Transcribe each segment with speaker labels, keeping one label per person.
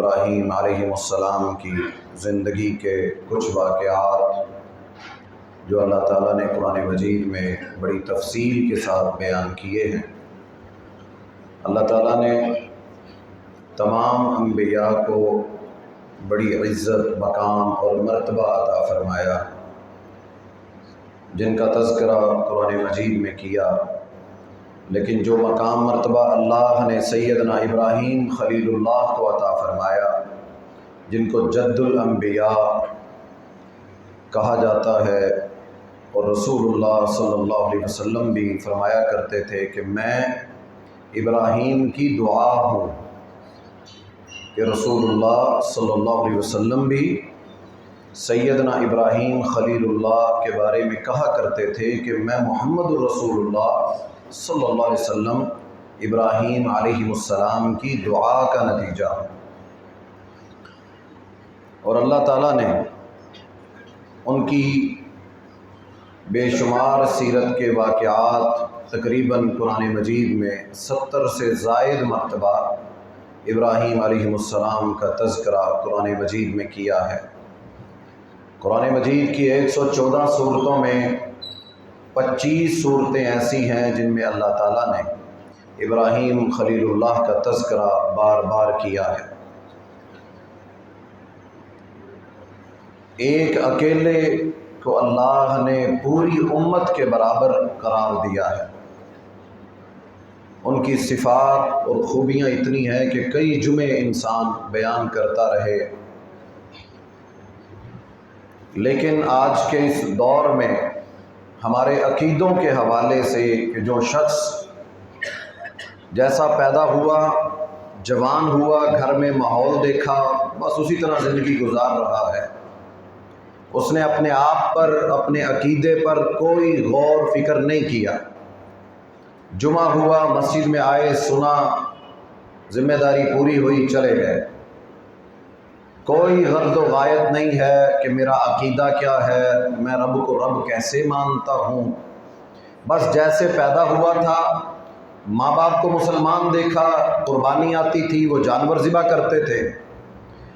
Speaker 1: ابراہیم علیہ السلام کی زندگی کے کچھ واقعات جو اللہ تعالیٰ نے قرآن مجید میں بڑی تفصیل کے ساتھ بیان کیے ہیں۔ اللہ تعالیٰ نے تمام انبیاء کو بڑی عزت، مقام اور مرتبہ عطا فرمایا، جن کا تذکرہ قرآن مجید میں کیا، لیکن جو مقام مرتبہ اللہ نے سیدنا ابراہیم خلیل اللہ کو عطا فرمایا، جن کو جد الانبیاء کہا جاتا ہے، اور رسول اللہ صلی اللہ علیہ وسلم بھی فرمایا کرتے تھے کہ میں ابراہیم کی دعا ہوں، کہ رسول اللہ صلی اللہ علیہ وسلم بھی سیدنا ابراہیم خلیل اللہ کے بارے میں کہا کرتے تھے کہ میں محمد الرسول اللہ صلی اللہ علیہ وسلم ابراہیم علیہ السلام کی دعا کا نتیجہ ہوں۔ اور اللہ تعالیٰ نے ان کی بے شمار سیرت کے واقعات تقریباً قرآن مجید میں 70 سے زائد مرتبہ ابراہیم علیہ السلام کا تذکرہ قرآن مجید میں کیا ہے۔ قرآن مجید کی 114 سورتوں میں 25 صورتیں ایسی ہیں جن میں اللہ تعالیٰ نے ابراہیم خلیل اللہ کا تذکرہ بار بار کیا ہے۔ ایک اکیلے کو اللہ نے پوری امت کے برابر قرار دیا ہے۔ ان کی صفات اور خوبیاں اتنی ہیں کہ کئی جمعے انسان بیان کرتا رہے، لیکن آج کے اس دور میں ہمارے عقیدوں کے حوالے سے کہ جو شخص جیسا پیدا ہوا، جوان ہوا، گھر میں ماحول دیکھا، بس اسی طرح زندگی گزار رہا ہے، اس نے اپنے آپ پر، اپنے عقیدے پر کوئی غور فکر نہیں کیا۔ جمعہ ہوا، مسجد میں آئے، سنا، ذمہ داری پوری ہوئی، چلے گئے۔ کوئی غرض و غایت نہیں ہے کہ میرا عقیدہ کیا ہے، میں رب کو رب کیسے مانتا ہوں۔ بس جیسے پیدا ہوا تھا، ماں باپ کو مسلمان دیکھا، قربانی آتی تھی، وہ جانور ذبح کرتے تھے،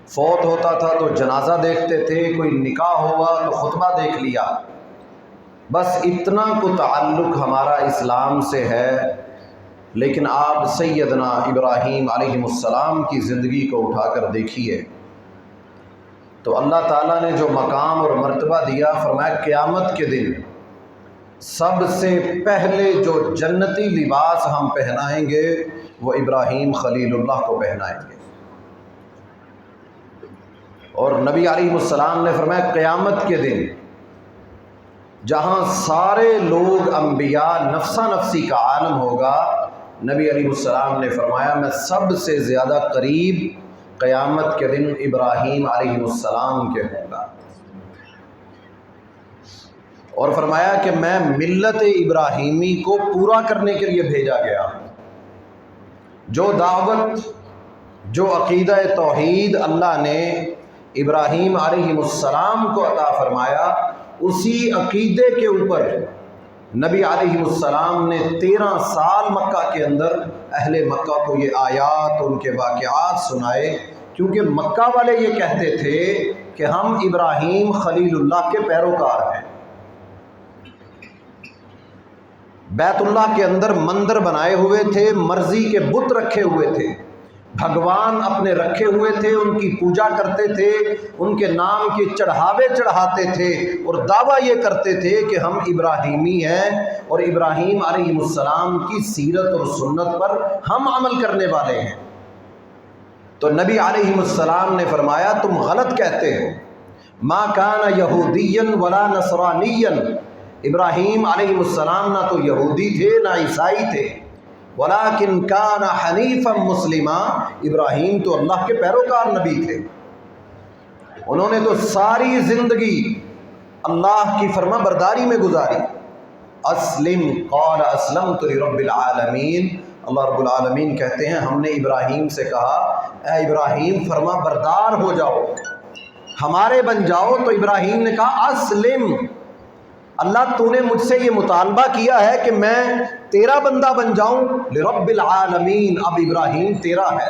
Speaker 1: فوت ہوتا تھا تو جنازہ دیکھتے تھے، کوئی نکاح ہوا تو خطبہ دیکھ لیا۔ بس اتنا کو تعلق ہمارا اسلام سے ہے، لیکن آپ سیدنا ابراہیم علیہ السلام کی زندگی کو اٹھا کر دیکھیے تو اللہ تعالیٰ نے جو مقام اور مرتبہ دیا، فرمایا قیامت کے دن سب سے پہلے جو جنتی لباس ہم پہنائیں گے وہ ابراہیم خلیل اللہ کو پہنائیں گے۔ اور نبی علیہ السلام نے فرمایا قیامت کے دن جہاں سارے لوگ انبیاء نفسا نفسی کا عالم ہوگا، نبی علیہ السلام نے فرمایا میں سب سے زیادہ قریب قیامت کے دن ابراہیم علیہ السلام کے ہوں گا۔ اور فرمایا کہ میں ملت ابراہیمی کو پورا کرنے کے لیے بھیجا گیا۔ جو دعوت، جو عقیدہ توحید اللہ نے ابراہیم علیہ السلام کو عطا فرمایا، اسی عقیدے کے اوپر نبی علیہ السلام نے 13 سال مکہ کے اندر اہل مکہ کو یہ آیات، ان کے واقعات سنائے، کیونکہ مکہ والے یہ کہتے تھے کہ ہم ابراہیم خلیل اللہ کے پیروکار ہیں۔ بیت اللہ کے اندر مندر بنائے ہوئے تھے، مرضی کے بت رکھے ہوئے تھے، بھگوان اپنے رکھے ہوئے تھے، ان کی پوجا کرتے تھے، ان کے نام کے چڑھاوے چڑھاتے تھے، اور دعویٰ یہ کرتے تھے کہ ہم ابراہیمی ہیں اور ابراہیم علیہ السلام کی سیرت اور سنت پر ہم عمل کرنے والے ہیں۔ تو نبی علیہ السلام نے فرمایا تم غلط کہتے ہو، ما کان یہودیا ولا نصرانیا، ابراہیم علیہ السلام نہ تو یہودی تھے نہ عیسائی تھے، ولیکن کان حنیفا مسلما، ابراہیم تو اللہ کے پیروکار نبی تھے۔ انہوں نے تو ساری زندگی اللہ کی فرما برداری میں گزاری۔ اسلم قال اسلمت لرب العالمین، اللہ رب العالمین کہتے ہیں ہم نے ابراہیم سے کہا اے ابراہیم فرما بردار ہو جاؤ، ہمارے بن جاؤ، تو ابراہیم نے کہا اسلم، اللہ تو نے مجھ سے یہ مطالبہ کیا ہے کہ میں تیرا بندہ بن جاؤں، لرب العالمین، اب ابراہیم تیرا ہے۔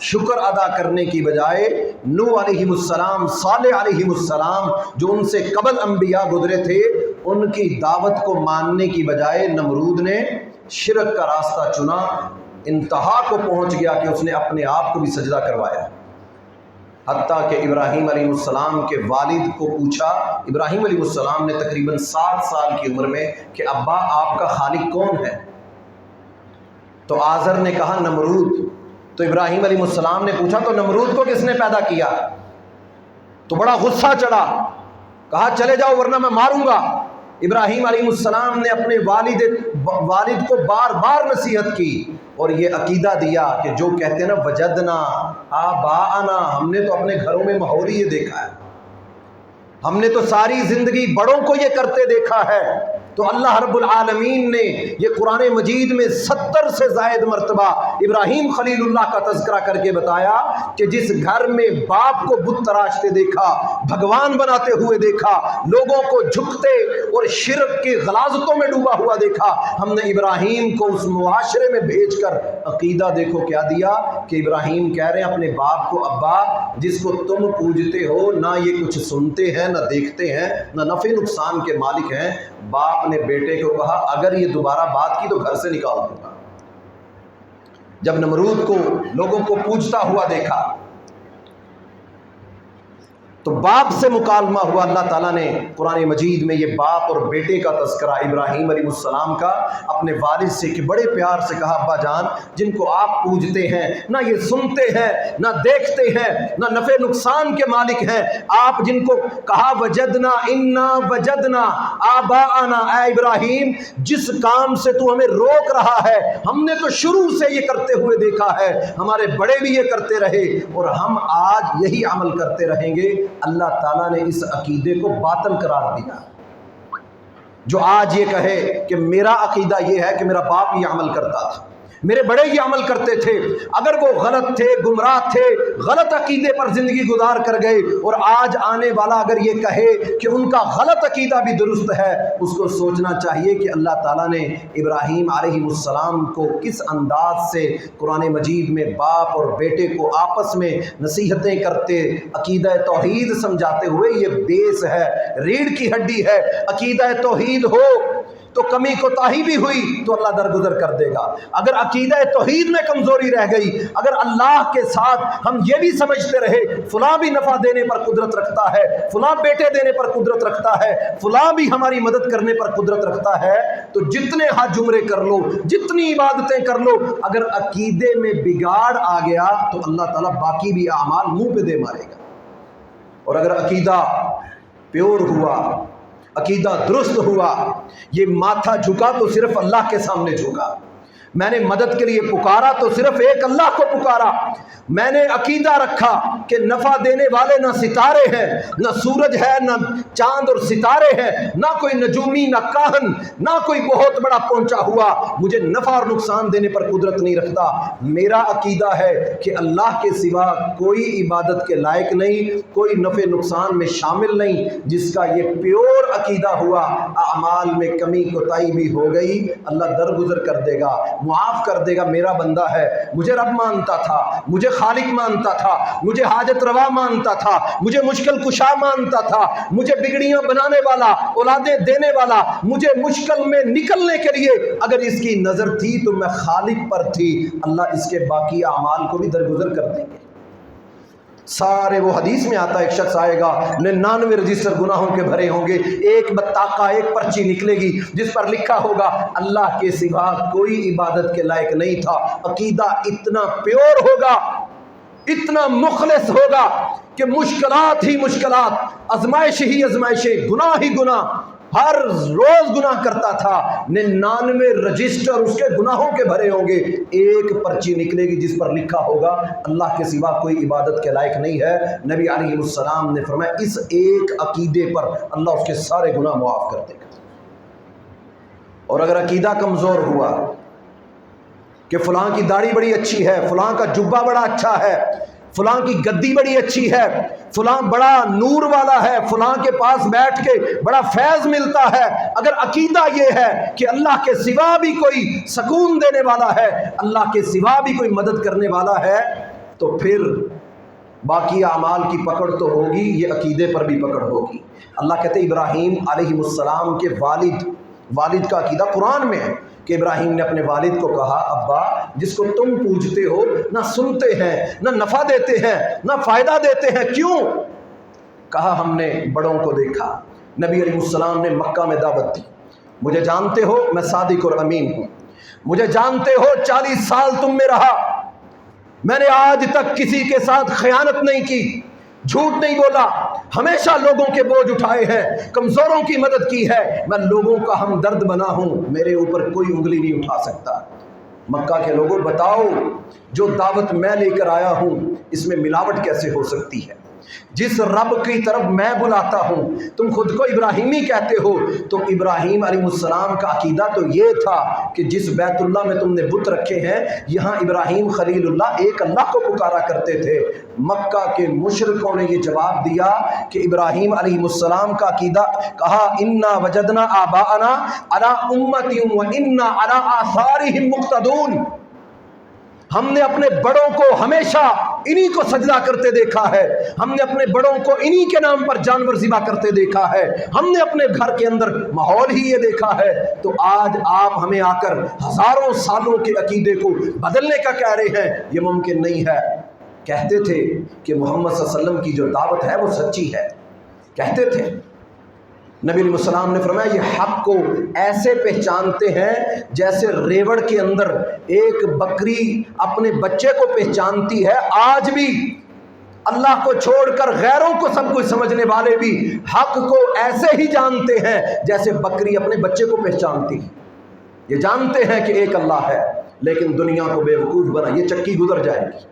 Speaker 1: شکر ادا کرنے کی بجائے نوح علیہ السلام، صالح علیہ السلام جو ان سے قبل انبیاء گزرے تھے، ان کی دعوت کو ماننے کی بجائے نمرود نے شرک کا راستہ چنا، انتہا کو پہنچ گیا کہ اس نے اپنے آپ کو بھی سجدہ کروایا۔ حتیٰ کہ ابراہیم علیہ السلام کے والد کو پوچھا، ابراہیم علیہ السلام نے تقریباً 7 سال کی عمر میں، کہ ابا آپ کا خالق کون ہے؟ تو آزر نے کہا نمرود۔ تو ابراہیم علیہ السلام نے پوچھا تو نمرود کو کس نے پیدا کیا؟ تو بڑا غصہ چڑھا، کہا چلے جاؤ ورنہ میں ماروں گا۔ ابراہیم علیہ السلام نے اپنے والد کو بار بار نصیحت کی اور یہ عقیدہ دیا کہ جو کہتے ہیں نا وجدنا آباءنا، ہم نے تو اپنے گھروں میں ماحول یہ دیکھا ہے، ہم نے تو ساری زندگی بڑوں کو یہ کرتے دیکھا ہے۔ تو اللہ رب العالمین نے یہ قرآن مجید میں 70 سے زائد مرتبہ ابراہیم خلیل اللہ کا تذکرہ کر کے بتایا کہ جس گھر میں باپ کو بت تراشتے دیکھا، بھگوان بناتے ہوئے دیکھا، لوگوں کو جھکتے اور شرک کی غلاظتوں میں ڈوبا ہوا دیکھا، ہم نے ابراہیم کو اس معاشرے میں بھیج کر عقیدہ دیکھو کیا دیا کہ ابراہیم کہہ رہے ہیں اپنے باپ کو، ابا جس کو تم پوجتے ہو نہ یہ کچھ سنتے ہیں نہ دیکھتے ہیں نہ نفع نقصان کے مالک ہیں۔ باپ نے بیٹے کو کہا اگر یہ دوبارہ بات کی تو گھر سے نکال دوں گا۔ جب نمرود کو لوگوں کو پوجتا ہوا دیکھا تو باپ سے مکالمہ ہوا۔ اللہ تعالیٰ نے قرآن مجید میں یہ باپ اور بیٹے کا تذکرہ ابراہیم علیہ السلام کا اپنے والد سے کہ بڑے پیار سے کہا ابا جان جن کو آپ پوجتے ہیں نہ یہ سنتے ہیں نہ دیکھتے ہیں نہ نفع نقصان کے مالک ہیں، آپ جن کو کہا وجدنا انا وجدنا آباءنا، اے ابراہیم جس کام سے تو ہمیں روک رہا ہے ہم نے تو شروع سے یہ کرتے ہوئے دیکھا ہے، ہمارے بڑے بھی یہ کرتے رہے اور ہم آج یہی عمل کرتے رہیں گے۔ اللہ تعالیٰ نے اس عقیدے کو باطل قرار دیا۔ جو آج یہ کہے کہ میرا عقیدہ یہ ہے کہ میرا باپ یہ عمل کرتا تھا، میرے بڑے یہ عمل کرتے تھے، اگر وہ غلط تھے، گمراہ تھے، غلط عقیدے پر زندگی گزار کر گئے، اور آج آنے والا اگر یہ کہے کہ ان کا غلط عقیدہ بھی درست ہے، اس کو سوچنا چاہیے کہ اللہ تعالیٰ نے ابراہیم علیہ السلام کو کس انداز سے قرآن مجید میں باپ اور بیٹے کو آپس میں نصیحتیں کرتے، عقیدہ توحید سمجھاتے ہوئے، یہ بیس ہے، ریڑھ کی ہڈی ہے۔ عقیدہ توحید ہو تو کمی کوتاہی بھی ہوئی تو اللہ درگزر کر دے گا۔ اگر عقیدہ توحید میں کمزوری رہ گئی، اگر اللہ کے ساتھ ہم یہ بھی سمجھتے رہے فلاں بھی نفع دینے پر قدرت رکھتا ہے، فلاں بیٹے دینے پر قدرت رکھتا ہے، فلاں بھی ہماری مدد کرنے پر قدرت رکھتا ہے، تو جتنے حج عمرے کر لو، جتنی عبادتیں کر لو، اگر عقیدے میں بگاڑ آ گیا تو اللہ تعالیٰ باقی بھی اعمال منہ پہ دے مارے گا۔ اور اگر عقیدہ پیور ہوا، عقیدہ درست ہوا، یہ ماتھا جھکا تو صرف اللہ کے سامنے جھکا، میں نے مدد کے لیے پکارا تو صرف ایک اللہ کو پکارا، میں نے عقیدہ رکھا کہ نفع دینے والے نہ ستارے ہیں، نہ سورج ہے، نہ چاند اور ستارے ہیں، نہ کوئی نجومی، نہ کاہن، نہ کوئی بہت بڑا پہنچا ہوا مجھے نفع اور نقصان دینے پر قدرت نہیں رکھتا۔ میرا عقیدہ ہے کہ اللہ کے سوا کوئی عبادت کے لائق نہیں، کوئی نفع نقصان میں شامل نہیں۔ جس کا یہ پیور عقیدہ ہوا، اعمال میں کمی کوتاہی بھی ہو گئی، اللہ درگزر کر دے گا، معاف کر دے گا۔ میرا بندہ ہے، مجھے رب مانتا تھا، مجھے خالق مانتا تھا، مجھے حاجت روا مانتا تھا، مجھے مشکل کشا مانتا تھا، مجھے بگڑیاں بنانے والا، اولادیں دینے والا، مجھے مشکل میں نکلنے کے لیے اگر اس کی نظر تھی تو میں خالق پر تھی، اللہ اس کے باقی اعمال کو بھی درگزر کر دیں گے۔ سارے وہ حدیث میں آتا ہے ایک شخص آئے گا 99 رجسٹر گناہوں کے بھرے ہوں گے، ایک بطاقہ، ایک پرچی نکلے گی جس پر لکھا ہوگا اللہ کے سوا کوئی عبادت کے لائق نہیں تھا۔ عقیدہ اتنا پیور ہوگا، اتنا مخلص ہوگا کہ مشکلات ہی مشکلات، آزمائش ہی آزمائشیں، گناہ ہی گناہ، ہر روز گناہ کرتا تھا، 99 رجسٹر اس کے گناہوں کے بھرے ہوں گے، ایک پرچی نکلے گی جس پر لکھا ہوگا اللہ کے سوا کوئی عبادت کے لائق نہیں ہے۔ نبی علیہ السلام نے فرمایا اس ایک عقیدے پر اللہ اس کے سارے گناہ معاف کر دے گا۔ اور اگر عقیدہ کمزور ہوا کہ فلاں کی داڑھی بڑی اچھی ہے، فلاں کا جبہ بڑا اچھا ہے، فلاں کی گدی بڑی اچھی ہے، فلاں بڑا نور والا ہے، فلاں کے پاس بیٹھ کے بڑا فیض ملتا ہے، اگر عقیدہ یہ ہے کہ اللہ کے سوا بھی کوئی سکون دینے والا ہے، اللہ کے سوا بھی کوئی مدد کرنے والا ہے، تو پھر باقی اعمال کی پکڑ تو ہوگی، یہ عقیدے پر بھی پکڑ ہوگی۔ اللہ کہتے ابراہیم علیہ السلام کے والد کا عقیدہ قرآن میں ہے کہ ابراہیم نے اپنے والد کو کہا ابا جس کو تم پوجتے ہو نہ سنتے ہیں، نہ نفع دیتے ہیں، نہ فائدہ دیتے ہیں، کیوں؟ کہا ہم نے بڑوں کو دیکھا۔ نبی علیہ السلام نے مکہ میں دعوت دی، مجھے جانتے ہو میں صادق اور امین ہوں، مجھے جانتے ہو 40 سال تم میں رہا، میں نے آج تک کسی کے ساتھ خیانت نہیں کی، جھوٹ نہیں بولا، ہمیشہ لوگوں کے بوجھ اٹھائے ہیں، کمزوروں کی مدد کی ہے، میں لوگوں کا ہمدرد بنا ہوں، میرے اوپر کوئی انگلی نہیں اٹھا سکتا۔ مکہ کے لوگوں بتاؤ جو دعوت میں لے کر آیا ہوں اس میں ملاوٹ کیسے ہو سکتی ہے؟ جس رب کی طرف میں بلاتا ہوں تم خود کو ابراہیمی کہتے ہو، تو ابراہیم علیہ السلام کا عقیدہ تو یہ تھا کہ جس بیت اللہ میں تم نے بت رکھے ہیں یہاں ابراہیم خلیل اللہ ایک اللہ کو پکارا کرتے تھے۔ مکہ کے مشرکوں نے یہ جواب دیا کہ ابراہیم علیہ السلام کا عقیدہ کہا انا وجدنا آباءنا علی امۃ وانا علی آثارہم مقتدون، ہم نے اپنے بڑوں کو ہمیشہ انہی کو سجدہ کرتے دیکھا ہے، ہم نے اپنے بڑوں کو انہی کے نام پر جانور ذبح کرتے دیکھا ہے، ہم نے اپنے گھر کے اندر ماحول ہی یہ دیکھا ہے، تو آج آپ ہمیں آ کر ہزاروں سالوں کے عقیدے کو بدلنے کا کہہ رہے ہیں، یہ ممکن نہیں ہے۔ کہتے تھے کہ محمد صلی اللہ علیہ وسلم کی جو دعوت ہے وہ سچی ہے، کہتے تھے۔ نبی علیہ السلام نے فرمایا یہ حق کو ایسے پہچانتے ہیں جیسے ریوڑ کے اندر ایک بکری اپنے بچے کو پہچانتی ہے، آج بھی اللہ کو چھوڑ کر غیروں کو سب کچھ سمجھنے والے بھی حق کو ایسے ہی جانتے ہیں جیسے بکری اپنے بچے کو پہچانتی ہے۔ یہ جانتے ہیں کہ ایک اللہ ہے لیکن دنیا کو بیوقوف بنا، یہ چکی گزر جائے گی،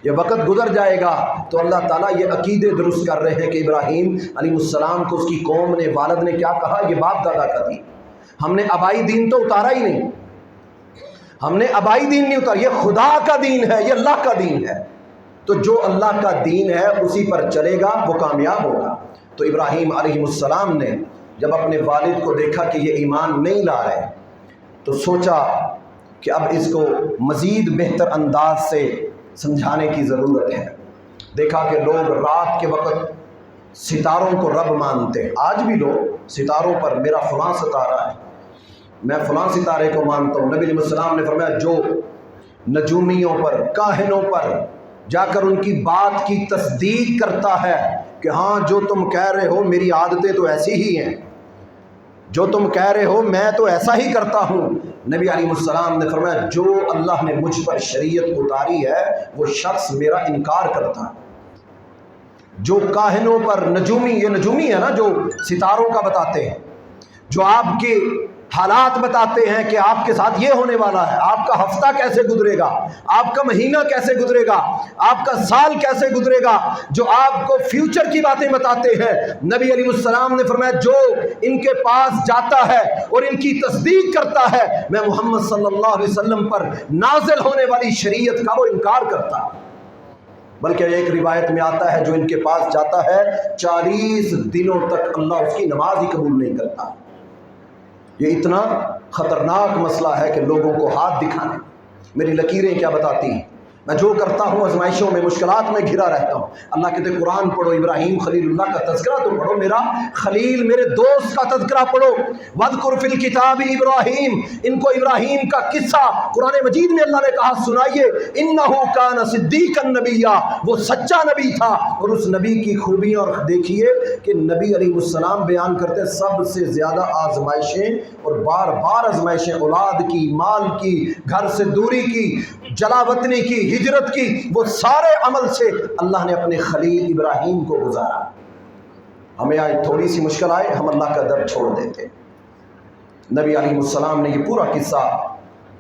Speaker 1: یہ وقت گزر جائے گا، تو اللہ تعالیٰ یہ عقیدے درست کر رہے ہیں کہ ابراہیم علیہ السلام کو اس کی قوم نے، والد نے کیا کہا، یہ باپ دادا کا دین، ہم نے آبائی دین تو اتارا ہی نہیں، ہم نے آبائی دین نہیں اتارا، یہ خدا کا دین ہے، یہ اللہ کا دین ہے، تو جو اللہ کا دین ہے اسی پر چلے گا وہ کامیاب ہوگا۔ تو ابراہیم علیہ السلام نے جب اپنے والد کو دیکھا کہ یہ ایمان نہیں لا رہے تو سوچا کہ اب اس کو مزید بہتر انداز سے سمجھانے کی ضرورت ہے۔ دیکھا کہ لوگ رات کے وقت ستاروں کو رب مانتے ہیں، آج بھی لوگ ستاروں پر میرا فلاں ستارہ ہے، میں فلاں ستارے کو مانتا ہوں۔ نبی علیہ السلام نے فرمایا جو نجومیوں پر، کاہنوں پر جا کر ان کی بات کی تصدیق کرتا ہے کہ ہاں جو تم کہہ رہے ہو میری عادتیں تو ایسی ہی ہیں، جو تم کہہ رہے ہو میں تو ایسا ہی کرتا ہوں، نبی علیہ السلام نے فرمایا جو اللہ نے مجھ پر شریعت اتاری ہے وہ شخص میرا انکار کرتا ہے۔ جو کاہنوں پر، نجومی، یہ نجومی ہے نا جو ستاروں کا بتاتے ہیں، جو آپ کے حالات بتاتے ہیں کہ آپ کے ساتھ یہ ہونے والا ہے، آپ کا ہفتہ کیسے گزرے گا، آپ کا مہینہ کیسے گزرے گا، آپ کا سال کیسے گزرے گا، جو آپ کو فیوچر کی باتیں بتاتے ہیں، نبی علیہ السلام نے فرمایا جو ان کے پاس جاتا ہے اور ان کی تصدیق کرتا ہے میں محمد صلی اللہ علیہ وسلم پر نازل ہونے والی شریعت کا وہ انکار کرتا ہے۔ بلکہ ایک روایت میں آتا ہے جو ان کے پاس جاتا ہے 40 دنوں تک اللہ اس کی نماز ہی قبول نہیں کرتا۔ یہ اتنا خطرناک مسئلہ ہے کہ لوگوں کو ہاتھ دکھانے، میری لکیریں کیا بتاتی ہیں، میں جو کرتا ہوں آزمائشوں میں، مشکلات میں گھرا رہتا ہوں۔ اللہ کہتے قرآن پڑھو، ابراہیم خلیل اللہ کا تذکرہ تو پڑھو، میرا خلیل میرے دوست کا تذکرہ پڑھو، وَاذْكُرْ فِي الْكِتَابِ ابراہیم، ان کو ابراہیم کا قصہ قرآن مجید میں اللہ نے کہا سنائیے، اِنَّهُ كَانَ صِدِّيقًا نَبِيًّا، وہ سچا نبی تھا، اور اس نبی کی خوبیاں اور دیکھیے کہ نبی علیہ السلام بیان کرتے سب سے زیادہ آزمائشیں اور بار بار آزمائشیں اولاد کی، مال کی، گھر سے دوری کی، جلا وطنی کی، ہجرت کی، وہ سارے عمل سے اللہ نے اپنے خلیل ابراہیم کو گزارا۔ ہمیں آج تھوڑی سی مشکل آئے ہم اللہ کا در چھوڑ دیتے۔ نبی علیہ السلام نے یہ پورا قصہ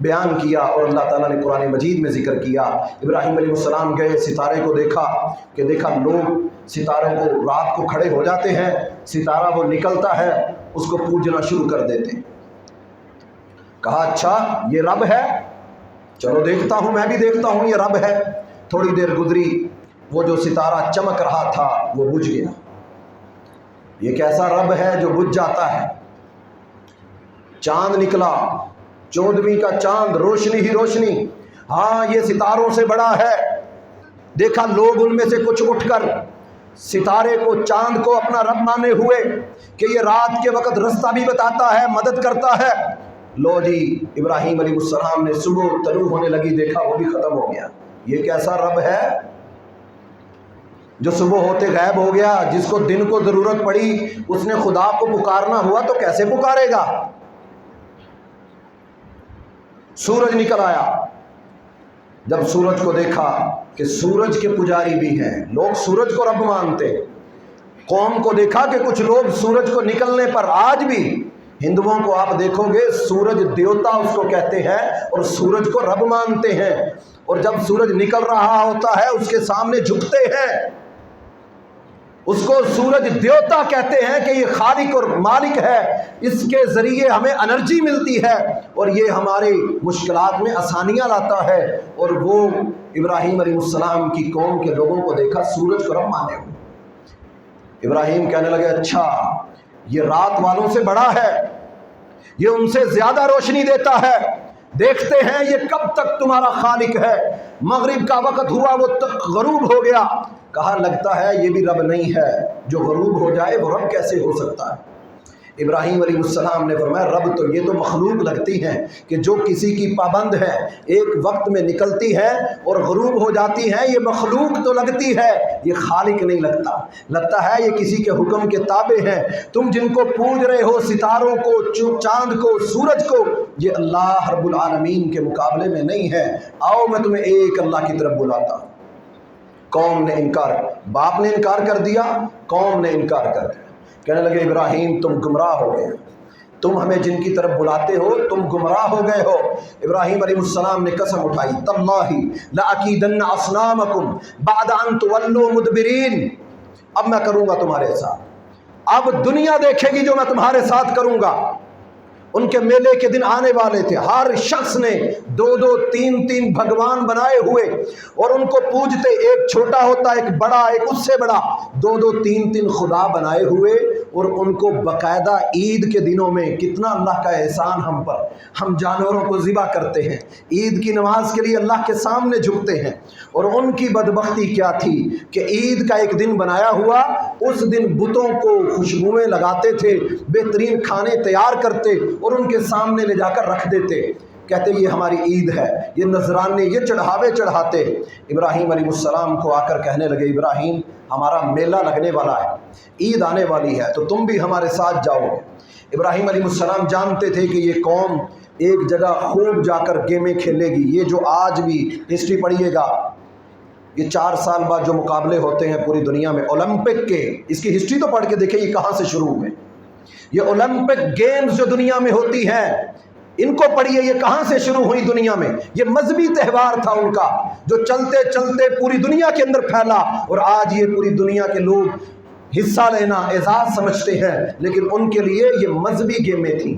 Speaker 1: بیان کیا اور اللہ تعالیٰ نے قرآن مجید میں ذکر کیا۔ ابراہیم علیہ السلام گئے، ستارے کو دیکھا کہ لوگ ستاروں کو رات کو کھڑے ہو جاتے ہیں، ستارہ وہ نکلتا ہے اس کو پوجنا شروع کر دیتے ہیں۔ کہا اچھا یہ رب ہے، چلو دیکھتا ہوں، میں بھی دیکھتا ہوں یہ رب ہے۔ تھوڑی دیر گزری، وہ جو ستارہ چمک رہا تھا وہ بجھ گیا۔ یہ کیسا رب ہے جو بجھ جاتا ہے؟ چاند نکلا، 14ویں کا چاند، روشنی ہی روشنی، ہاں یہ ستاروں سے بڑا ہے۔ دیکھا لوگ ان میں سے کچھ اٹھ کر ستارے کو چاند کو اپنا رب مانے ہوئے کہ یہ رات کے وقت رستہ بھی بتاتا ہے مدد کرتا ہے. لو جی ابراہیم علیہ السلام نے صبح طلوع ہونے لگی دیکھا وہ بھی ختم ہو گیا. یہ کیسا رب ہے جو صبح ہوتے غائب ہو گیا؟ جس کو دن کو ضرورت پڑی اس نے خدا کو پکارنا ہوا تو کیسے پکارے گا؟ سورج نکل آیا. جب سورج کو دیکھا کہ سورج کے پجاری بھی ہیں، لوگ سورج کو رب مانتے. قوم کو دیکھا کہ کچھ لوگ سورج کو نکلنے پر آج بھی ہندوؤں کو آپ دیکھو گے سورج دیوتا اس کو کہتے ہیں اور سورج کو رب مانتے ہیں، اور جب سورج نکل رہا ہوتا ہے اس کے سامنے جھکتے ہیں. اس کو سورج دیوتا کہتے ہیں کہ یہ خالق اور مالک ہے، اس کے ذریعے ہمیں انرجی ملتی ہے اور یہ ہمارے مشکلات میں آسانیاں لاتا ہے. اور وہ ابراہیم علیہ السلام کی قوم کے لوگوں کو دیکھا سورج کو رب مانے ہوئے. ابراہیم کہنے لگے اچھا یہ رات والوں سے بڑا ہے، یہ ان سے زیادہ روشنی دیتا ہے، دیکھتے ہیں یہ کب تک تمہارا خالق ہے. مغرب کا وقت ہوا وہ غروب ہو گیا. کہا لگتا ہے یہ بھی رب نہیں ہے، جو غروب ہو جائے وہ رب کیسے ہو سکتا ہے؟ ابراہیم علیہ السلام نے فرمایا رب تو یہ تو مخلوق لگتی ہیں کہ جو کسی کی پابند ہے، ایک وقت میں نکلتی ہے اور غروب ہو جاتی ہے، یہ مخلوق تو لگتی ہے، یہ خالق نہیں لگتا. لگتا ہے یہ کسی کے حکم کے تابع ہیں. تم جن کو پوج رہے ہو ستاروں کو، چاند کو، سورج کو، یہ اللہ رب العالمین کے مقابلے میں نہیں ہے. آؤ میں تمہیں ایک اللہ کی طرف بلاتا ہوں. قوم نے انکار، باپ نے انکار کر دیا، قوم نے انکار کر دیا. کہنے لگے ابراہیم تم گمراہ ہو گئے، تم ہمیں جن کی طرف بلاتے ہو تم گمراہ ہو گئے ہو. ابراہیم علیہ السلام نے قسم اٹھائی تاللہ لأکیدن اصنامکم بعد ان تولوا مدبرین. اب میں کروں گا تمہارے ساتھ، اب دنیا دیکھے گی جو میں تمہارے ساتھ کروں گا. ان کے میلے کے دن آنے والے تھے، ہر شخص نے دو دو تین تین بھگوان بنائے ہوئے اور ان کو پوجتے. ایک چھوٹا ہوتا ایک بڑا، ایک اس سے بڑا، دو دو تین تین خدا بنائے ہوئے اور ان کو باقاعدہ عید کے دنوں میں کتنا اللہ کا احسان ہم پر، ہم جانوروں کو ذبح کرتے ہیں، عید کی نماز کے لیے اللہ کے سامنے جھکتے ہیں. اور ان کی بدبختی کیا تھی کہ عید کا ایک دن بنایا ہوا، اس دن بتوں کو خوشبوئیں لگاتے تھے، بہترین کھانے تیار کرتے اور ان کے سامنے لے جا کر رکھ دیتے. کہتے یہ ہماری عید ہے، یہ نذرانے، یہ چڑھاوے چڑھاتے. ابراہیم علیہ السلام کو آ کر کہنے لگے ابراہیم ہمارا میلہ لگنے والا ہے، عید آنے والی ہے تو تم بھی ہمارے ساتھ جاؤ گے. ابراہیم علیہ السلام جانتے تھے کہ یہ قوم ایک جگہ خوب جا کر گیمیں کھیلے گی. یہ جو آج بھی ہسٹری پڑھیے گا، یہ 4 سال بعد جو مقابلے ہوتے ہیں پوری دنیا میں اولمپک کے، اس کی ہسٹری تو پڑھ کے دیکھیں یہ کہاں سے شروع ہوئے. یہ اولمپک گیمز جو دنیا میں ہوتی ہیں ان کو پڑھیے یہ کہاں سے شروع ہوئی دنیا میں. یہ مذہبی تہوار تھا ان کا جو چلتے چلتے پوری دنیا کے اندر پھیلا اور آج یہ پوری دنیا کے لوگ حصہ لینا اعزاز سمجھتے ہیں، لیکن ان کے لیے یہ مذہبی گیمیں تھیں.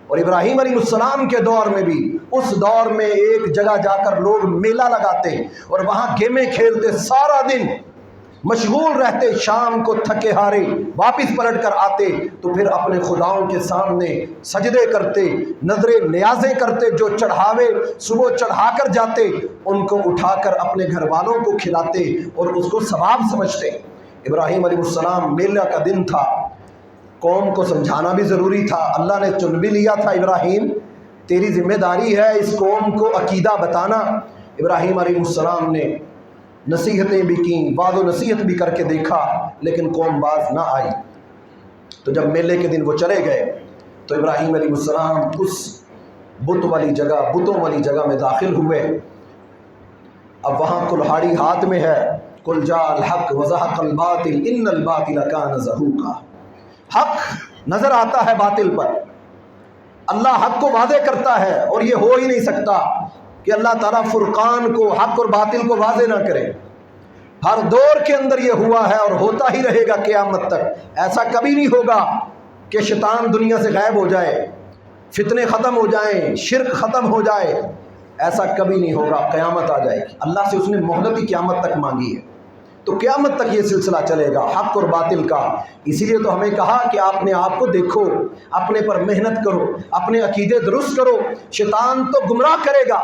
Speaker 1: اور ابراہیم علیہ السلام کے دور میں بھی، اس دور میں ایک جگہ جا کر لوگ میلہ لگاتے اور وہاں گیمیں کھیلتے، سارا دن مشغول رہتے. شام کو تھکے ہارے واپس پلٹ کر آتے تو پھر اپنے خداؤں کے سامنے سجدے کرتے، نظریں نیازیں کرتے. جو چڑھاوے صبح چڑھا کر جاتے ان کو اٹھا کر اپنے گھر والوں کو کھلاتے اور اس کو ثواب سمجھتے. ابراہیم علیہ السلام میلہ کا دن تھا، قوم کو سمجھانا بھی ضروری تھا. اللہ نے چن بھی لیا تھا ابراہیم تیری ذمہ داری ہے اس قوم کو عقیدہ بتانا. ابراہیم علیہ السلام نے نصیحتیں بھی کیں، بعض و نصیحت بھی کر کے دیکھا لیکن قوم باز نہ آئی. تو جب میلے کے دن وہ چلے گئے تو ابراہیم علیہ السلام اس بت والی جگہ، بتوں والی جگہ میں داخل ہوئے. اب وہاں کلہاڑی ہاتھ میں ہے، قل جاء الحق وزهق الباطل ان الباطل كان زهوقا. حق نظر آتا ہے باطل پر، اللہ حق کو واضح کرتا ہے اور یہ ہو ہی نہیں سکتا کہ اللہ تعالیٰ فرقان کو، حق اور باطل کو واضح نہ کرے. ہر دور کے اندر یہ ہوا ہے اور ہوتا ہی رہے گا قیامت تک. ایسا کبھی نہیں ہوگا کہ شیطان دنیا سے غائب ہو جائے، فتنے ختم ہو جائیں، شرک ختم ہو جائے. ایسا کبھی نہیں ہوگا، قیامت آ جائے گی. اللہ سے اس نے مہلت ہی قیامت تک مانگی ہے تو قیامت تک یہ سلسلہ چلے گا حق اور باطل کا. اسی لیے تو ہمیں کہا کہ اپنے آپ کو دیکھو، اپنے پر محنت کرو، اپنے عقیدے درست کرو. شیطان تو گمراہ کرے گا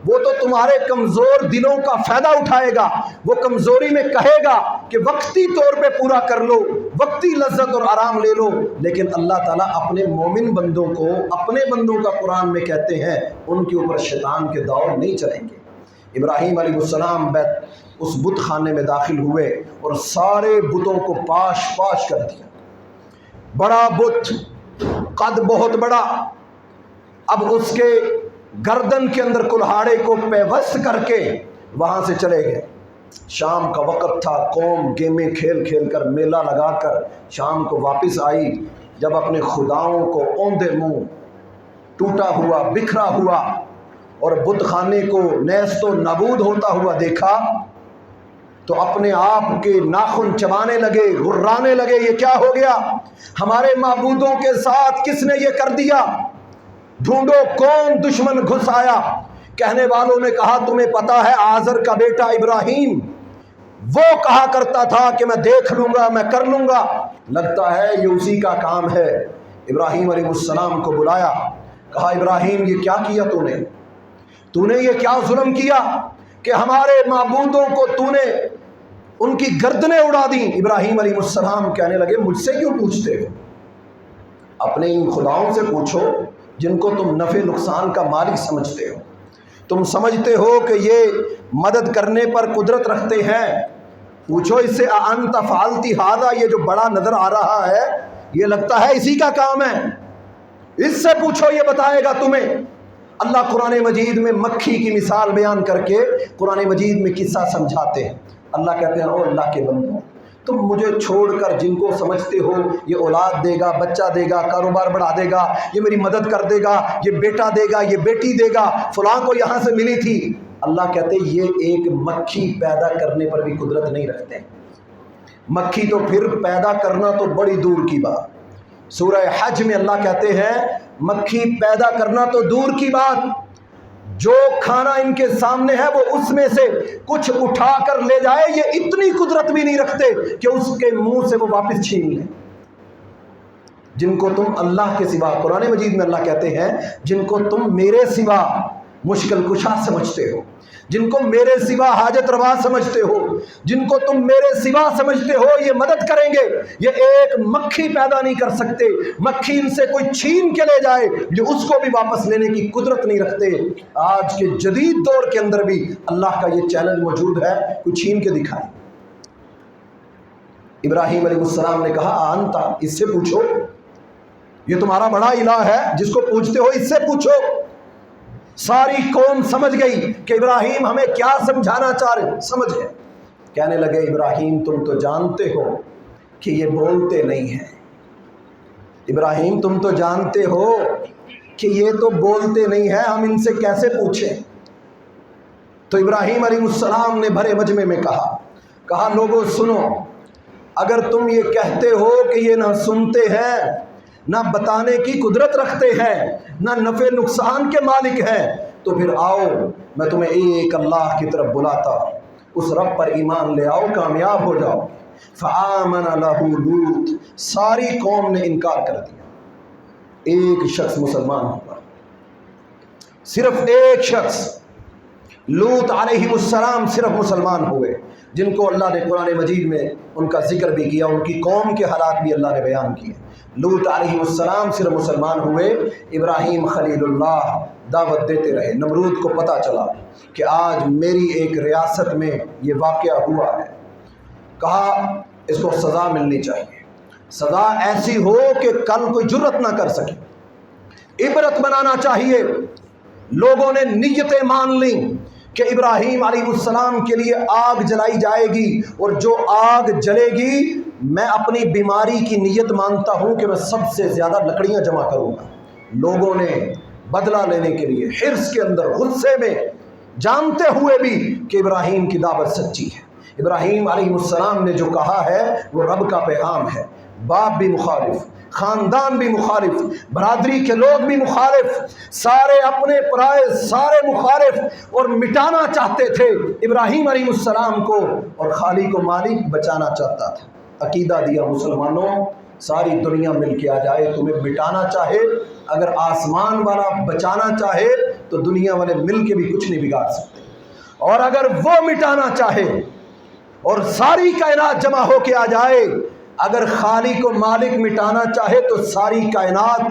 Speaker 1: وہ تو تمہارے کمزور دلوں کا فائدہ اٹھائے گا، وہ کمزوری میں کہے گا کہ وقتی طور پہ پورا کر لو، وقتی لذت اور آرام لے لو، لیکن اللہ تعالیٰ اپنے مومن بندوں کو، اپنے بندوں کا قرآن میں کہتے ہیں ان کے اوپر شیطان کے دور نہیں چلیں گے۔ ابراہیم علیہ السلام اس بت خانے میں داخل ہوئے اور سارے بتوں کو پاش پاش کر دیا۔ بڑا بت، قد بہت بڑا، اب اس کے گردن کے اندر کلہاڑے کو پیوست کر کے وہاں سے چلے گئے۔ شام کا وقت تھا، قوم گیمیں کھیل کھیل کر، میلہ لگا کر شام کو واپس آئی۔ جب اپنے خداؤں کو اوندے منہ ٹوٹا ہوا، بکھرا ہوا اور بت خانے کو نیست و نابود ہوتا ہوا دیکھا تو اپنے آپ کے ناخن چبانے لگے، غرانے لگے، یہ کیا ہو گیا؟ ہمارے معبودوں کے ساتھ کس نے یہ کر دیا؟ ڈھونڈو کون دشمن گھس آیا۔ کہنے والوں نے کہا تمہیں پتا ہے آزر کا بیٹا ابراہیم وہ کہا کرتا تھا کہ میں دیکھ لوں گا، میں کر لوں گا، لگتا ہے یہ اسی کا کام ہے۔ ابراہیم علیہ السلام کو بلایا، کہا ابراہیم یہ کیا کیا تو نے یہ کیا ظلم کیا کہ ہمارے معبودوں کو تو نے ان کی گردنیں اڑا دیں۔ ابراہیم علیہ السلام کہنے لگے مجھ سے کیوں پوچھتے ہو؟ اپنے ان خداؤں سے پوچھو جن کو تم نفع نقصان کا مالک سمجھتے ہو۔ تم سمجھتے ہو کہ یہ مدد کرنے پر قدرت رکھتے ہیں، پوچھو اس سے انت فعلتی ھذا، یہ جو بڑا نظر آ رہا ہے یہ لگتا ہے اسی کا کام ہے، اس سے پوچھو یہ بتائے گا تمہیں۔ اللہ قرآن مجید میں مکھی کی مثال بیان کر کے قرآن مجید میں قصہ سمجھاتے ہیں۔ اللہ کہتے ہیں او اللہ کے بندوں، تم مجھے چھوڑ کر جن کو سمجھتے ہو یہ اولاد دے گا، بچہ دے گا، کاروبار بڑھا دے گا، یہ میری مدد کر دے گا، یہ بیٹا دے گا، یہ بیٹی دے گا، فلاں کو یہاں سے ملی تھی، اللہ کہتے یہ ایک مکھی پیدا کرنے پر بھی قدرت نہیں رکھتے۔ مکھی تو پھر پیدا کرنا تو بڑی دور کی بات۔ سورہ حج میں اللہ کہتے ہیں مکھی پیدا کرنا تو دور کی بات، جو کھانا ان کے سامنے ہے وہ اس میں سے کچھ اٹھا کر لے جائے، یہ اتنی قدرت بھی نہیں رکھتے کہ اس کے منہ سے وہ واپس چھین لیں۔ جن کو تم اللہ کے سوا، قرآن مجید میں اللہ کہتے ہیں جن کو تم میرے سوا مشکل کشا سمجھتے ہو، جن کو میرے سوا حاجت روا سمجھتے ہو، جن کو تم میرے سوا سمجھتے ہو یہ مدد کریں گے، یہ ایک مکھی پیدا نہیں کر سکتے۔ مکھی ان سے کوئی چھین کے لے جائے جو اس کو بھی واپس لینے کی قدرت نہیں رکھتے۔ آج کے جدید دور کے اندر بھی اللہ کا یہ چیلنج موجود ہے، کوئی چھین کے دکھائے۔ ابراہیم علیہ السلام نے کہا انتا، اس سے پوچھو، یہ تمہارا بڑا الہ ہے جس کو پوچھتے ہو اس سے پوچھو۔ ساری قوم سمجھ گئی کہ ابراہیم ہمیں کیا سمجھانا چاہ رہے، سمجھ گئے۔ کہنے لگے ابراہیم تم تو جانتے ہو کہ یہ بولتے نہیں ہیں، ابراہیم تم تو جانتے ہو کہ یہ تو بولتے نہیں ہیں، ہم ان سے کیسے پوچھیں؟ تو ابراہیم علیہ السلام نے بھرے مجمع میں کہا لوگوں سنو، اگر تم یہ کہتے ہو کہ یہ نہ سنتے ہیں، نہ بتانے کی قدرت رکھتے ہیں، نہ نفع نقصان کے مالک ہیں، تو پھر آؤ میں تمہیں ایک اللہ کی طرف بلاتا ہوں، اس رب پر ایمان لے آؤ، کامیاب ہو جاؤ۔ فآمن لہ لوط، ساری قوم نے انکار کر دیا، ایک شخص مسلمان ہوگا، صرف ایک شخص، لوط علیہ السلام صرف مسلمان ہوئے، جن کو اللہ نے قرآن مجید میں ان کا ذکر بھی کیا، ان کی قوم کے حالات بھی اللہ نے بیان کیے۔ لوط علیہ السلام صرف مسلمان ہوئے، ابراہیم خلیل اللہ دعوت دیتے رہے۔ نمرود کو پتہ چلا کہ آج میری ایک ریاست میں یہ واقعہ ہوا ہے، کہا اس کو سزا ملنی چاہیے، سزا ایسی ہو کہ کل کوئی جرت نہ کر سکے، عبرت بنانا چاہیے۔ لوگوں نے نیتیں مان لیں کہ ابراہیم علیہ السلام کے لیے آگ جلائی جائے گی، اور جو آگ جلے گی میں اپنی بیماری کی نیت مانتا ہوں کہ میں سب سے زیادہ لکڑیاں جمع کروں گا۔ لوگوں نے بدلہ لینے کے لیے حرص کے اندر، غصے میں، جانتے ہوئے بھی کہ ابراہیم کی دعوت سچی ہے، ابراہیم علیہ السلام نے جو کہا ہے وہ رب کا پیغام ہے، باپ بھی مخالف، خاندان بھی مخالف، برادری کے لوگ بھی مخالف، سارے اپنے پرائے سارے مخالف، اور مٹانا چاہتے تھے ابراہیم علیہ السلام کو، اور خالق و مالک بچانا چاہتا تھا۔ عقیدہ دیا مسلمانوں، ساری دنیا مل کے آ جائے تمہیں مٹانا چاہے، اگر آسمان والا بچانا چاہے تو دنیا والے مل کے بھی کچھ نہیں بگاڑ سکتے، اور اگر وہ مٹانا چاہے اور ساری کائنات جمع ہو کے آ جائے، اگر خالق و مالک مٹانا چاہے تو ساری کائنات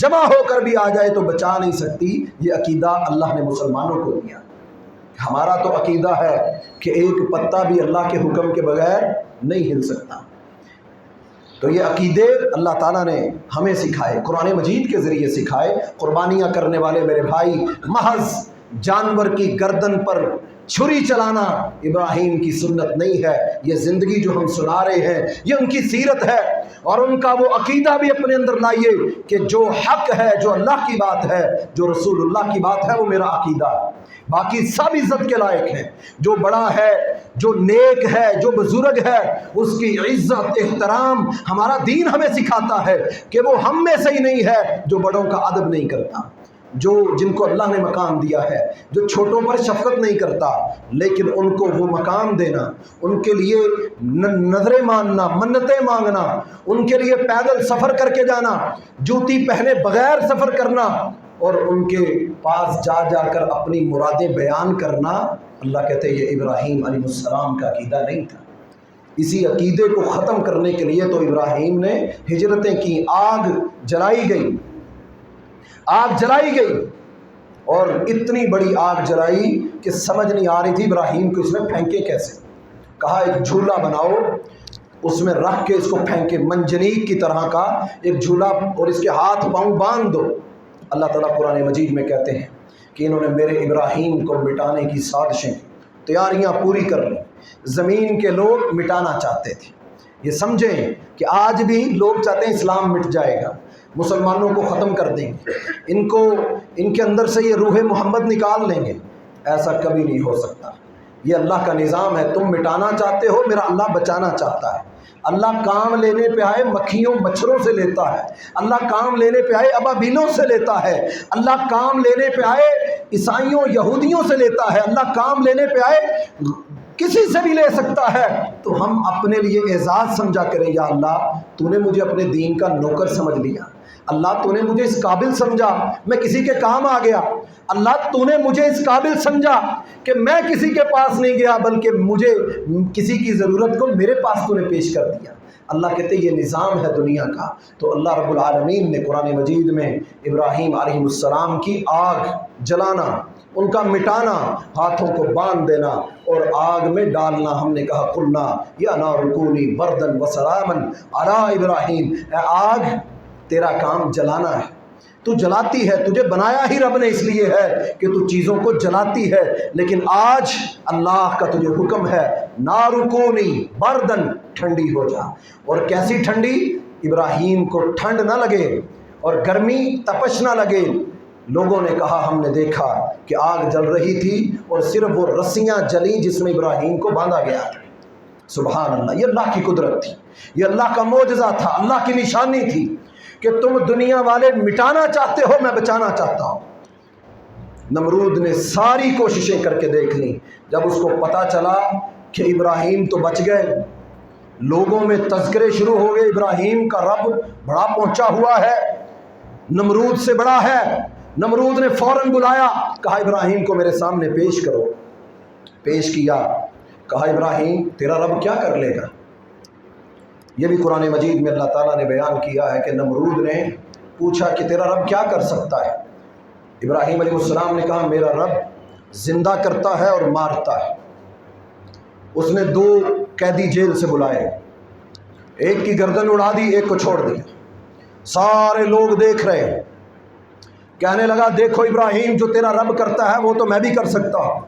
Speaker 1: جمع ہو کر بھی آ جائے تو بچا نہیں سکتی۔ یہ عقیدہ اللہ نے مسلمانوں کو دیا۔ ہمارا تو عقیدہ ہے کہ ایک پتا بھی اللہ کے حکم کے بغیر نہیں ہل سکتا۔ تو یہ عقیدے اللہ تعالیٰ نے ہمیں سکھائے، قرآن مجید کے ذریعے سکھائے۔ قربانیاں کرنے والے میرے بھائی، محض جانور کی گردن پر چھری چلانا ابراہیم کی سنت نہیں ہے۔ یہ زندگی جو ہم سنا رہے ہیں یہ ان کی سیرت ہے، اور ان کا وہ عقیدہ بھی اپنے اندر لائیے کہ جو حق ہے، جو اللہ کی بات ہے، جو رسول اللہ کی بات ہے، وہ میرا عقیدہ ہے۔ باقی سب عزت کے لائق ہیں۔ جو بڑا ہے، جو نیک ہے، جو بزرگ ہے، اس کی عزت احترام ہمارا دین ہمیں سکھاتا ہے کہ وہ ہم میں سے ہی نہیں ہے جو بڑوں کا ادب نہیں کرتا، جن کو اللہ نے مقام دیا ہے، جو چھوٹوں پر شفقت نہیں کرتا، لیکن ان کو وہ مقام دینا، ان کے لیے نظریں ماننا، منتیں مانگنا، ان کے لیے پیدل سفر کر کے جانا، جوتی پہنے بغیر سفر کرنا، اور ان کے پاس جا جا کر اپنی مرادیں بیان کرنا، اللہ کہتے ہیں یہ ابراہیم علیہ السلام کا عقیدہ نہیں تھا۔ اسی عقیدے کو ختم کرنے کے لیے تو ابراہیم نے ہجرتیں کی، آگ جلائی گئی، آگ جلائی گئی، اور اتنی بڑی آگ جلائی کہ سمجھ نہیں آ رہی تھی ابراہیم کو اس میں پھینکے کیسے۔ کہا ایک جھولا بناؤ، اس میں رکھ کے اس کو پھینکے، منجنیق کی طرح کا ایک جھولا، اور اس کے ہاتھ پاؤں باندھ دو۔ اللہ تعالیٰ قرآن مجید میں کہتے ہیں کہ انہوں نے میرے ابراہیم کو مٹانے کی سازشیں کی، تیاریاں پوری کر لیں۔ زمین کے لوگ مٹانا چاہتے تھے۔ یہ سمجھیں کہ آج بھی لوگ چاہتے ہیں اسلام مٹ جائے گا، مسلمانوں کو ختم کر دیں گے، ان کے اندر سے یہ روح محمد نکال لیں گے۔ ایسا کبھی نہیں ہو سکتا۔ یہ اللہ کا نظام ہے۔ تم مٹانا چاہتے ہو، میرا اللہ بچانا چاہتا ہے۔ اللہ کام لینے پہ آئے مکھیوں مچھروں سے لیتا ہے، اللہ کام لینے پہ آئے ابابیلوں سے لیتا ہے، اللہ کام لینے پہ آئے عیسائیوں یہودیوں سے لیتا ہے، اللہ کام لینے پہ آئے کسی سے بھی لے سکتا ہے۔ تو ہم اپنے لیے اعزاز سمجھا کریں، یا اللہ تو نے مجھے اپنے دین کا نوکر سمجھ لیا، اللہ تو نے مجھے اس قابل سمجھا میں کسی کے کام آ گیا، اللہ تو نے مجھے اس قابل سمجھا کہ میں کسی کے پاس نہیں گیا بلکہ مجھے کسی کی ضرورت کو میرے پاس تو نے پیش کر دیا۔ اللہ کہتے یہ نظام ہے دنیا کا۔ تو اللہ رب العالمین نے قرآن مجید میں ابراہیم علیہ السلام کی آگ جلانا، ان کا مٹانا، ہاتھوں کو باندھ دینا اور آگ میں ڈالنا۔ ہم نے کہا قلنا یا نار کونی بردن وسلاما علی ابراہیم، اے آگ تیرا کام جلانا ہے، تو جلاتی ہے، تجھے بنایا ہی رب نے اس لیے ہے کہ تو چیزوں کو جلاتی ہے، لیکن آج اللہ کا تجھے حکم ہے نار کونی بردن، ٹھنڈی ہو جا۔ اور کیسی ٹھنڈی؟ ابراہیم کو ٹھنڈ نہ لگے اور گرمی تپش نہ لگے۔ لوگوں نے کہا ہم نے دیکھا کہ آگ جل رہی تھی اور صرف وہ رسیاں جلیں جس میں ابراہیم کو باندھا گیا۔ سبحان اللہ، یہ اللہ کی قدرت تھی، یہ اللہ کا معجزہ تھا، اللہ کی نشانی تھی کہ تم دنیا والے مٹانا چاہتے ہو، میں بچانا چاہتا ہوں۔ نمرود نے ساری کوششیں کر کے دیکھ لیں، جب اس کو پتا چلا کہ ابراہیم تو بچ گئے، لوگوں میں تذکرے شروع ہو گئے، ابراہیم کا رب بڑا پہنچا ہوا ہے، نمرود سے بڑا ہے۔ نمرود نے فوراً بلایا، کہا ابراہیم کو میرے سامنے پیش کرو۔ پیش کیا، کہا ابراہیم تیرا رب کیا کر لے گا؟ یہ بھی قرآن مجید میں اللہ تعالیٰ نے بیان کیا ہے کہ نمرود نے پوچھا کہ تیرا رب کیا کر سکتا ہے؟ ابراہیم علیہ السلام نے کہا میرا رب زندہ کرتا ہے اور مارتا ہے۔ اس نے 2 قیدی جیل سے بلائے، ایک کی گردن اڑا دی، ایک کو چھوڑ دیا۔ سارے لوگ دیکھ رہے ہیں، کہنے لگا دیکھو ابراہیم جو تیرا رب کرتا ہے وہ تو میں بھی کر سکتا ہوں،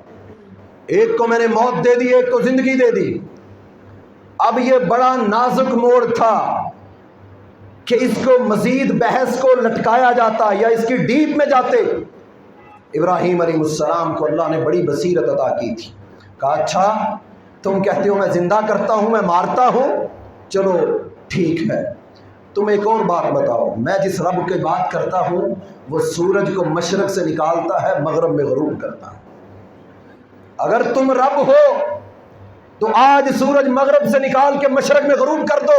Speaker 1: ایک کو میں نے موت دے دی، ایک کو زندگی دے دی۔ اب یہ بڑا نازک موڑ تھا کہ اس کو مزید بحث کو لٹکایا جاتا یا اس کی ڈیپ میں جاتے۔ ابراہیم علیہ السلام کو اللہ نے بڑی بصیرت عطا کی تھی۔ کہا اچھا تم کہتے ہو میں زندہ کرتا ہوں، میں مارتا ہوں، چلو ٹھیک ہے، تم ایک اور بات بتاؤ، میں جس رب کی بات کرتا ہوں وہ سورج کو مشرق سے نکالتا ہے، مغرب میں غروب کرتا ہے۔ اگر تم رب ہو تو آج سورج مغرب سے نکال کے مشرق میں غروب کر دو۔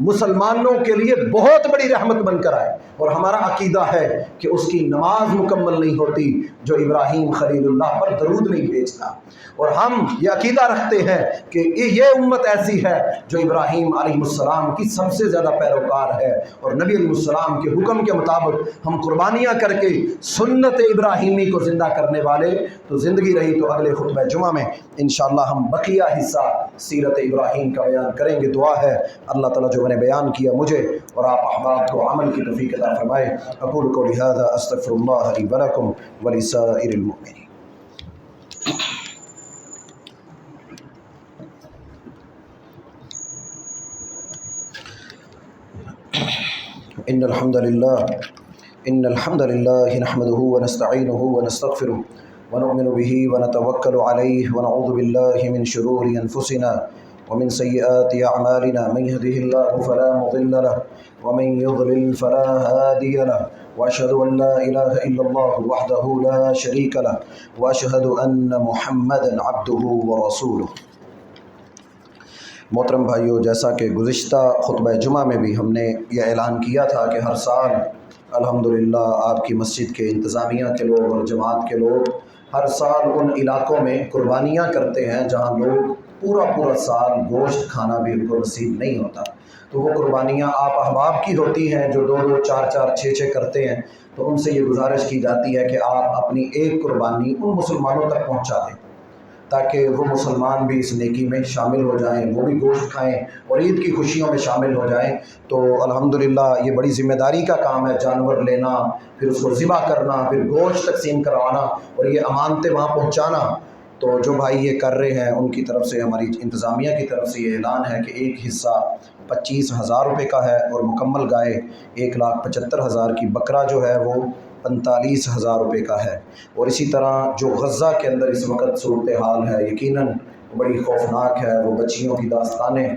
Speaker 1: مسلمانوں کے لیے بہت بڑی رحمت بن کر آئے، اور ہمارا عقیدہ ہے کہ اس کی نماز مکمل نہیں ہوتی جو ابراہیم خلیل اللہ پر درود نہیں بھیجتا، اور ہم یہ عقیدہ رکھتے ہیں کہ یہ امت ایسی ہے جو ابراہیم علیہ السلام کی سب سے زیادہ پیروکار ہے، اور نبی علیہ السلام کے حکم کے مطابق ہم قربانیاں کر کے سنت ابراہیمی کو زندہ کرنے والے، تو زندگی رہی تو اگلے خطبہ جمعہ میں انشاءاللہ ہم بقیہ حصہ سیرت ابراہیم کا بیان کریں گے۔ دعا ہے اللہ تعالیٰ جو میں نے بیان کیا مجھے اور آپ احباب کو عمل کی توفیق عطا فرمائے۔ اقول قولی ھذا استغفر اللہ لی ولکم ولسائر المؤمنین۔ ان الحمد للہ نحمده ونستعینه ونستغفره ونؤمن به ونتوکل علیہ ونعوذ باللہ من شرور انفسنا ومن سیئات اعمالنا، من يهده الله فلا مضل له ومن يضلل فلا هادي له، واشهد ان لا اله الا الله وحده لا شريك له، واشهد ان محمدا عبده ورسوله۔ محترم بھائیو، جیسا کہ گزشتہ خطبہ جمعہ میں بھی ہم نے یہ اعلان کیا تھا کہ ہر سال الحمدللہ آپ کی مسجد کے انتظامیہ کے لوگ اور جماعت کے لوگ ہر سال ان علاقوں میں قربانیاں کرتے ہیں جہاں لوگ پورا سال گوشت کھانا بھی ان کو نصیب نہیں ہوتا، تو وہ قربانیاں آپ احباب کی ہوتی ہیں جو 2 4 4 6 کرتے ہیں، تو ان سے یہ گزارش کی جاتی ہے کہ آپ اپنی ایک قربانی ان مسلمانوں تک پہنچا دیں تاکہ وہ مسلمان بھی اس نیکی میں شامل ہو جائیں، وہ بھی گوشت کھائیں اور عید کی خوشیوں میں شامل ہو جائیں۔ تو الحمدللہ یہ بڑی ذمہ داری کا کام ہے، جانور لینا، پھر اس کو ذبح کرنا، پھر گوشت تقسیم کروانا اور یہ امانتیں وہاں پہنچانا۔ تو جو بھائی یہ کر رہے ہیں ان کی طرف سے، ہماری انتظامیہ کی طرف سے یہ اعلان ہے کہ ایک حصہ 25,000 روپے کا ہے، اور مکمل گائے 1,75,000 کی، بکرا جو ہے وہ 45,000 روپے کا ہے۔ اور اسی طرح جو غزہ کے اندر اس وقت صورتحال ہے یقیناً بڑی خوفناک ہے، وہ بچیوں کی داستانیں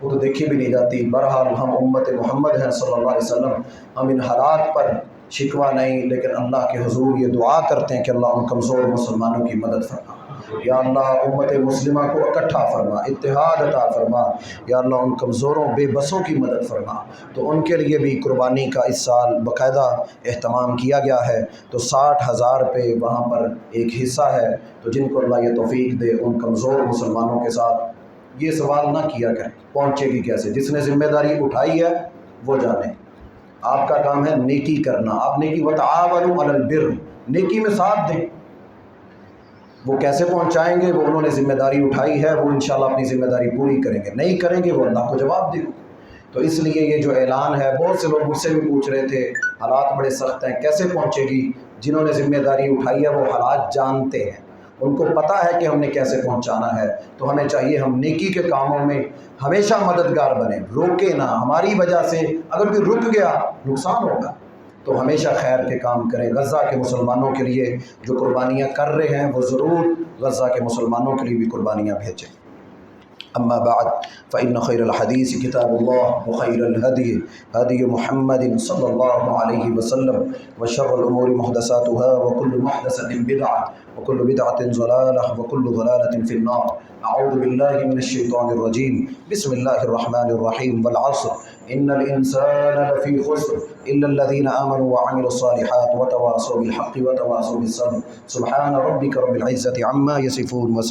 Speaker 1: وہ تو دیکھی بھی نہیں جاتی۔ بہرحال ہم امت محمد ہیں صلی اللہ علیہ وسلم، ہم ان حالات پر شکوہ نہیں لیکن اللہ کے حضور یہ دعا کرتے ہیں کہ اللہ ان کمزور مسلمانوں کی مدد فرما، یا اللہ امت مسلمہ کو اکٹھا فرما، اتحاد عطا فرما، یا اللہ ان کمزوروں بے بسوں کی مدد فرما۔ تو ان کے لیے بھی قربانی کا اس سال باقاعدہ اہتمام کیا گیا ہے، تو 60,000 روپے وہاں پر ایک حصہ ہے، تو جن کو اللہ یہ توفیق دے ان کمزور مسلمانوں کے ساتھ یہ سوال نہ کیا کریں پہنچے گی کیسے، جس نے ذمہ داری اٹھائی ہے وہ جانے، آپ کا کام ہے نیکی کرنا، آپ نیکی وتعاونوا علی البر، نیکی میں ساتھ دیں۔ وہ کیسے پہنچائیں گے، وہ انہوں نے ذمہ داری اٹھائی ہے، وہ انشاءاللہ اپنی ذمہ داری پوری کریں گے، نہیں کریں گے وہ اللہ کو جواب دیں۔ تو اس لیے یہ جو اعلان ہے، بہت سے لوگ مجھ سے بھی پوچھ رہے تھے حالات بڑے سخت ہیں کیسے پہنچے گی، جنہوں نے ذمہ داری اٹھائی ہے وہ حالات جانتے ہیں، ان کو پتہ ہے کہ ہم نے کیسے پہنچانا ہے۔ تو ہمیں چاہیے ہم نیکی کے کاموں میں ہمیشہ مددگار بنیں، روکے نہ، ہماری وجہ سے اگر کوئی رک گیا نقصان ہوگا، تو ہمیشہ خیر کے کام کریں۔ غزہ کے مسلمانوں کے لیے جو قربانیاں کر رہے ہیں وہ ضرور غزہ کے مسلمانوں کے لیے بھی قربانیاں بھیجیں۔ اما بعد فإن خير الحديث كتاب الله وخير الهدي هدي محمد صلى الله عليه وسلم وشر الأمور محدثاتها وكل محدثة بدعة وكل بدعة ضلالة وكل ضلالة في النار۔ أعوذ بالله من الشيطان الرجيم، بسم الله الرحمن الرحيم، والعصر إن الإنسان لفي خسر إلا الذين آمنوا وعملوا الصالحات وتواصوا بالحق وتواصوا بالصبر۔ سبحان ربك رب العزة عما يصفون